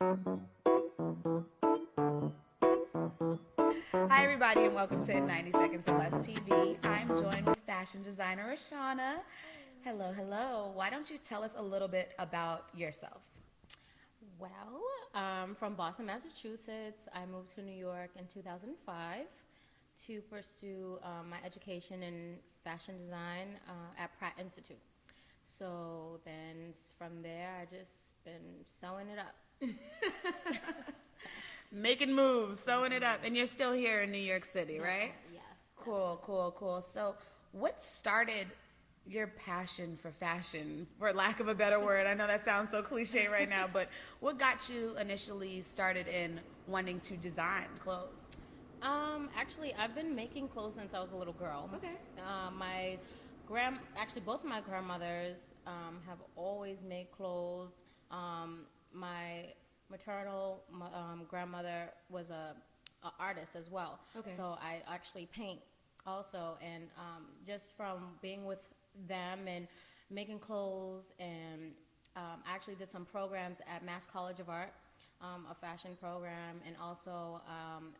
Hi, everybody, and welcome to 90 Seconds or Less TV. I'm joined with fashion designer Richonna. Hello, hello. Why don't you tell us a little bit about yourself? Well, from Boston, Massachusetts. I moved to New York in 2005 to pursue my education in fashion design at Pratt Institute. So then from there, I just been sewing it up. Making moves, sewing it up, and you're still here in New York City, right? Yes. Cool, cool, cool. So, what started your passion for fashion, for lack of a better word? I know that sounds so cliche right now, but what got you initially started in wanting to design clothes? Actually, I've been making clothes since I was a little girl. Okay. Actually, both of my grandmothers have always made clothes. My maternal grandmother was a artist as well. Okay. So I actually paint also, and just from being with them and making clothes, and I actually did some programs at Mass College of Art, a fashion program, and also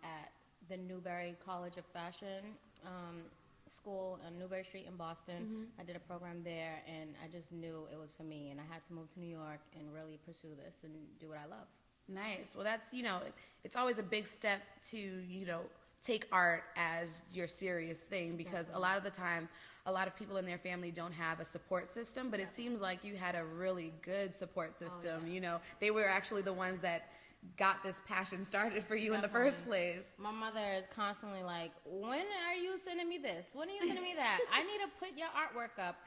at the Newberry College of Fashion school on Newberry Street in Boston. I did a program there, and I just knew it was for me, and I had to move to New York and really pursue this and do what I love. Nice. Well, that's, it's always a big step to, take art as your serious thing because a lot of the time, a lot of people in their family don't have a support system, but it seems like you had a really good support system. They were actually the ones that got this passion started for you in the first place. My mother is constantly like, when are you sending me this? When are you sending me that? I need to put your artwork up.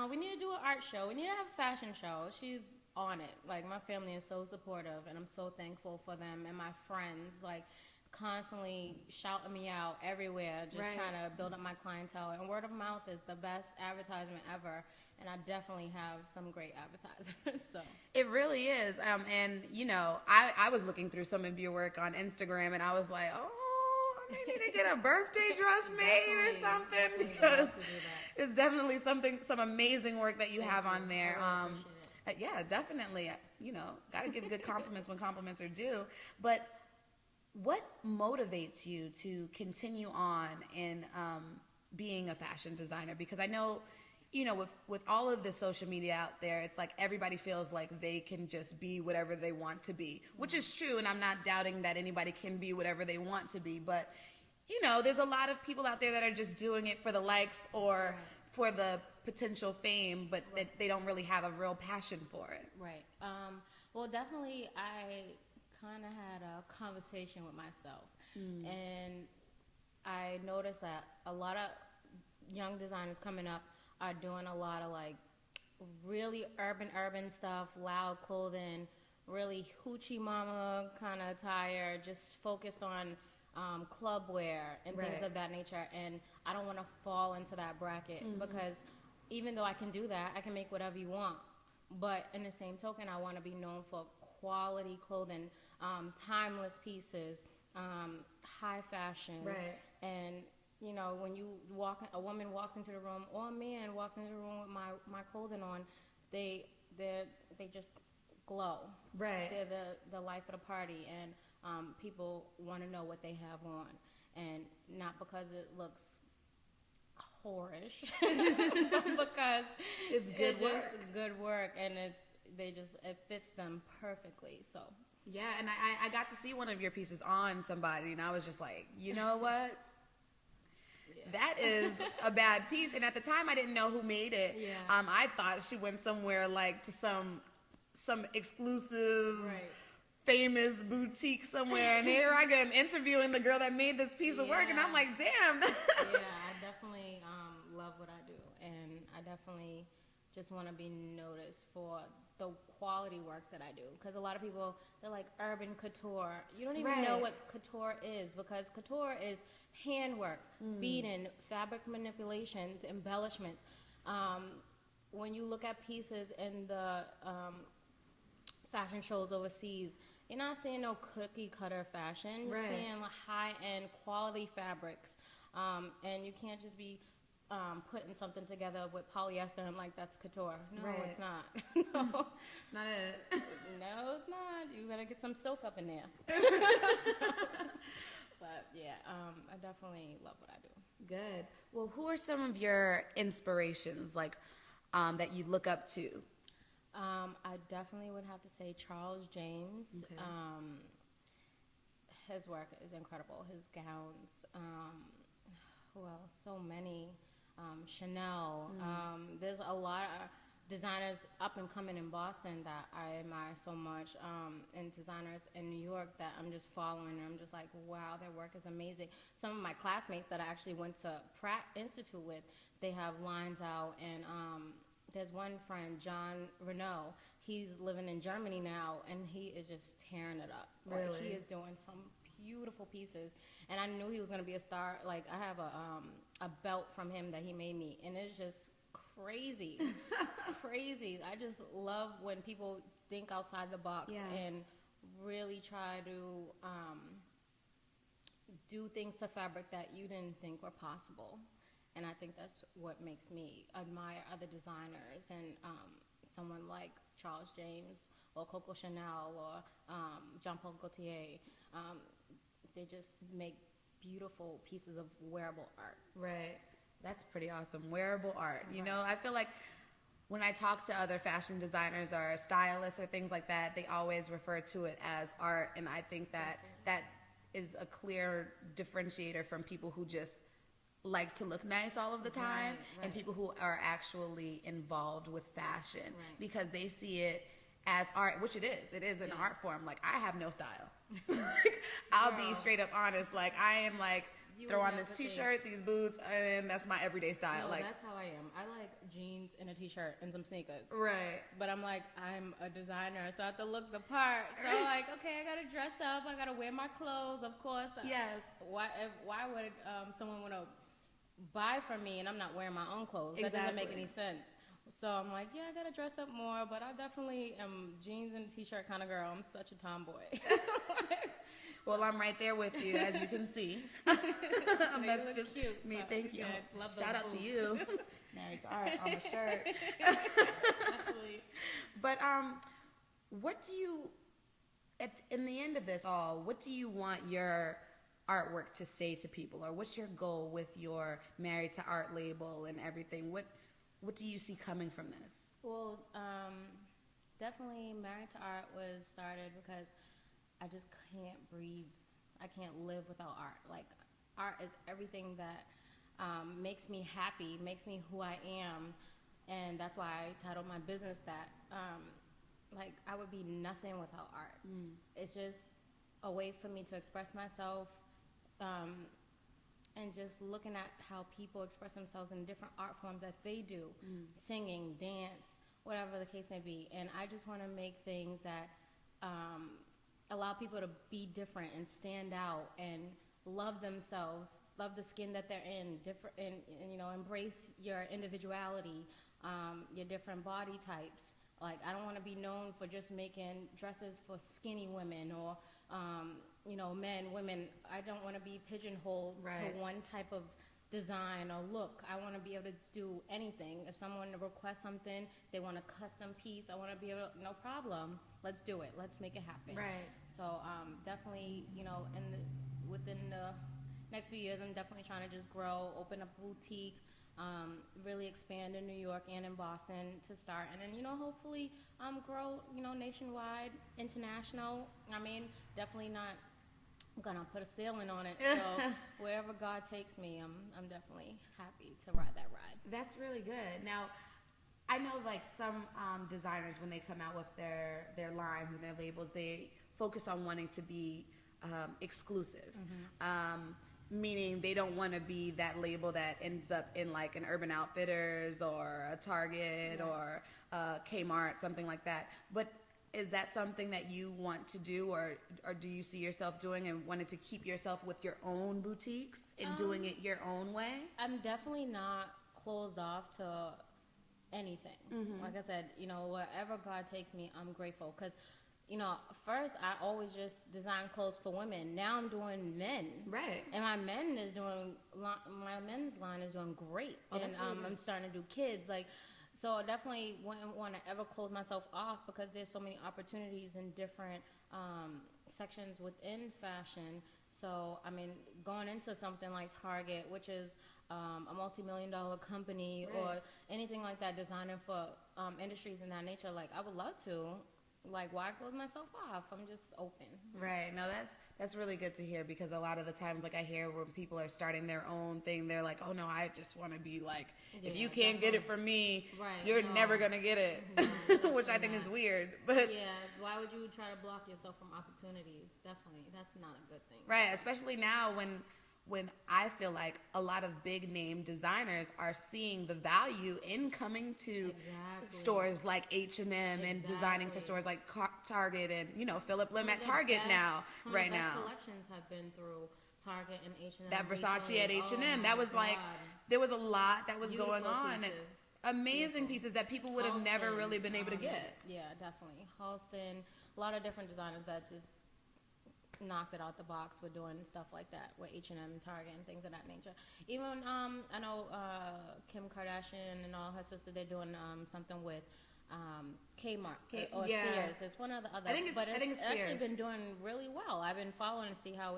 We need to do an art show. We need to have a fashion show. She's on it. Like, my family is so supportive, and I'm so thankful for them and my friends, like, constantly shouting me out everywhere, just trying to build up my clientele. And word of mouth is the best advertisement ever, and I definitely have some great advertisers. So it really is. And I was looking through some of your work on Instagram, and I was like, oh, I may need to get a birthday dress made or something because it's definitely some amazing work that you have on there. Yeah, definitely. Got to give good compliments when compliments are due. But what motivates you to continue on in being a fashion designer? Because I know, with all of the social media out there, it's like everybody feels like they can just be whatever they want to be, which is true, and I'm not doubting that anybody can be whatever they want to be, but, there's a lot of people out there that are just doing it for the likes or for the potential fame, but they don't really have a real passion for it. Right. Well, definitely, I kind of had a conversation with myself, and I noticed that a lot of young designers coming up are doing a lot of like really urban stuff, loud clothing, really hoochie mama kind of attire, just focused on club wear and things of that nature. And I don't want to fall into that bracket because even though I can do that, I can make whatever you want. But in the same token, I want to be known for quality clothing, timeless pieces, high fashion. Right. And when a woman walks into the room, or a man walks into the room with my clothing on, they just glow. Right. They're the life of the party, and people want to know what they have on, and not because it looks whorish, but because it's good work. Just good work, and it fits them perfectly. So yeah, and I got to see one of your pieces on somebody, and I was just like, you know what? That is a bad piece. And at the time, I didn't know who made it. Yeah. I thought she went somewhere like to some exclusive, famous boutique somewhere. And here I go interviewing the girl that made this piece of work, and I'm like, damn. Yeah, I definitely love what I do, and I definitely just want to be noticed for the quality work that I do. Because a lot of people, they're like, urban couture. You don't even know what couture is, because couture is handwork, beading, fabric manipulations, embellishments. When you look at pieces in the fashion shows overseas, you're not seeing no cookie cutter fashion. You're seeing high end quality fabrics, and you can't just be putting something together with polyester and like that's couture. No, Right. it's not. No, It's not it. no, it's not. You better get some silk up in there. But yeah, I definitely love what I do. Good. Well, who are some of your inspirations, like, that you look up to? I definitely would have to say Charles James. Okay. His work is incredible. His gowns. Who else? So many. Chanel. There's a lot of designers up and coming in Boston that I admire so much, and designers in New York that I'm just following. I'm just like, wow, their work is amazing. Some of my classmates that I actually went to Pratt Institute with, they have lines out, and there's one friend, John Renault. He's living in Germany now, and he is just tearing it up. Really? Like, he is doing some beautiful pieces, and I knew he was going to be a star. Like, I have a belt from him that he made me, and it's just crazy. Crazy. I just love when people think outside the box and really try to do things to fabric that you didn't think were possible. And I think that's what makes me admire other designers, and someone like Charles James or Coco Chanel or Jean-Paul Gaultier. They just make beautiful pieces of wearable art. Right. That's pretty awesome. Wearable art. You know, I feel like when I talk to other fashion designers or stylists or things like that, they always refer to it as art. And I think that that is a clear differentiator from people who just like to look nice all of the time, and people who are actually involved with fashion because they see it as art, which it is. It is an art form. Like, I have no style. I'll be straight up honest. Like, I am like, throw on this t-shirt, these boots, and that's my everyday style. No, like, that's how I am. I like jeans and a t-shirt and some sneakers. Right. But I'm like, I'm a designer, so I have to look the part. So I'm like, okay, I gotta dress up. I gotta wear my clothes, of course. Yes. Why would someone want to buy from me and I'm not wearing my own clothes? That doesn't make any sense. So I'm like, yeah, I gotta dress up more, but I definitely am jeans and t-shirt kind of girl. I'm such a tomboy. Well, I'm right there with you, as you can see. That's just cute, me. so Thank you. love Shout out to you. Married to art on the shirt. Absolutely. But what do you, in the end of this all, what do you want your artwork to say to people, or what's your goal with your Married to Art label and everything? What do you see coming from this? Well, definitely Married to Art was started because I just can't breathe. I can't live without art. Like, art is everything that makes me happy, makes me who I am, and that's why I titled my business that. Like, I would be nothing without art. It's just a way for me to express myself, and just looking at how people express themselves in different art forms that they do, singing, dance, whatever the case may be. And I just want to make things that allow people to be different and stand out and love themselves, love the skin that they're in, and you know, embrace your individuality, your different body types. Like, I don't want to be known for just making dresses for skinny women or you know, men, women. I don't want to be pigeonholed to one type of design or look. I want to be able to do anything. If someone requests something, they want a custom piece, I want to be able to, no problem, let's do it. Let's make it happen. Right. So definitely, you know, within the next few years, I'm definitely trying to just grow, open up a boutique, really expand in New York and in Boston to start. And then, you know, hopefully grow, you know, nationwide, international. I mean, definitely not gonna put a ceiling on it. So wherever God takes me, I'm definitely happy to ride that ride. That's really good. Now, I know, like, some designers, when they come out with their lines and their labels, they focus on wanting to be exclusive. Meaning they don't want to be that label that ends up in, like, an Urban Outfitters or a Target or Kmart, something like that. But is that something that you want to do, or do you see yourself doing and wanted to keep yourself with your own boutiques and doing it your own way? I'm definitely not closed off to anything. Like I said, you know, wherever God takes me, I'm grateful, because you know, first I always just designed clothes for women. Now I'm doing men. Right. And my men's line is doing great. Oh, and that's really good. I'm starting to do kids. Like, so I definitely wouldn't want to ever close myself off because there's so many opportunities in different sections within fashion. So, I mean, going into something like Target, which is a multi-million-dollar company, Right. or anything like that, designing for industries in that nature, like, I would love to. Like, why close myself off? I'm just open. Right. No, that's really good to hear, because a lot of the times, like, I hear when people are starting their own thing, they're like, oh no, I just want to be like, if Yeah, you can't get it from me, Right, you're no. never gonna get it, No, which I think is weird. But Yeah, why would you try to block yourself from opportunities? Definitely, that's not a good thing. right, especially now when I feel like a lot of big name designers are seeing the value in coming to Exactly. stores like H&M and designing for Exactly. stores like Target and, you know, Philip Lim Some at of the Target best- now, some right of the best now. collections have been through Target and H&M. That Versace recently. at H&M, Oh that my was like, God. there was a lot that was Beautiful going on. And pieces. amazing Beautiful. pieces that people would have never Halston, really been able to get. Yeah, definitely. Halston, a lot of different designers that just knocked it out the box with doing stuff like that with H&M and Target and things of that nature. Even I know Kim Kardashian and all her sisters, they're doing something with Kmart or yeah. Sears. It's one of the other. I think it's actually Sears. been doing really well. I've been following to see how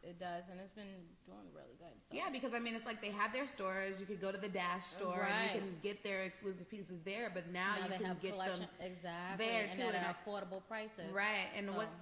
it does, and it's been doing really good. So. Yeah, because I mean, it's like they have their stores. You could go to the Dash store and Right. you can get their exclusive pieces there. But now Now you they can have get collection them exactly there and too, at and affordable prices. right. And So- what's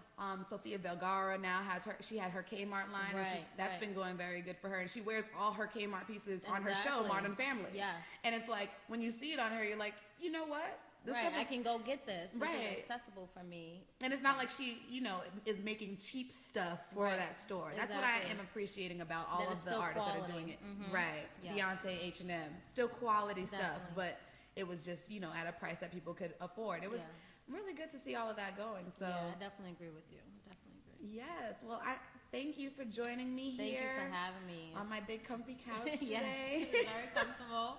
Sofia Vergara now has she had her Kmart line. And Right, that's right. been going very good for her. And she wears all her Kmart pieces on her show, Exactly. Modern Family. Yes. And it's like when you see it on her, you're like, you know what? This Right, stuff I is, can go get this. This Right. is accessible for me. and it's not like she, you know, is making cheap stuff for Right. that store. That's what I Exactly. am appreciating about all That of it's the still artists that are quality. doing it. Mhm. Right. Yes. Beyonce, H&M, still quality stuff, Definitely. but it was just, you know, at a price that people could afford. It was really good to see all of that going. So Yeah, I definitely agree with you. Definitely agree. yes, well, I thank you for joining me Thank here you for having me. on my big comfy couch Yes, today. it's very comfortable.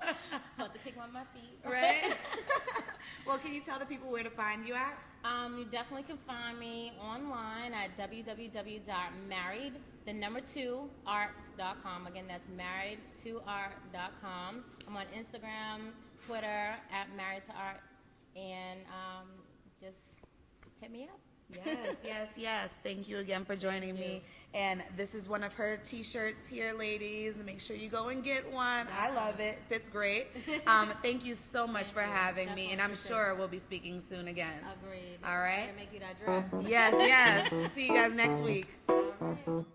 About to kick on my feet. Right? Well, can you tell the people where to find you at? You definitely can find me online at www.married2art.com. Again, that's married2art.com. I'm on Instagram, Twitter at married to art, and just hit me up. Yes. Thank you again for joining me. And this is one of her t-shirts here, ladies. Make sure you go and get one. I love it. Fits great. Thank you so much for having me. And I'm sure we'll be speaking soon again. Agreed. All right. Try to make you that dress. Yes. See you guys next week. All right.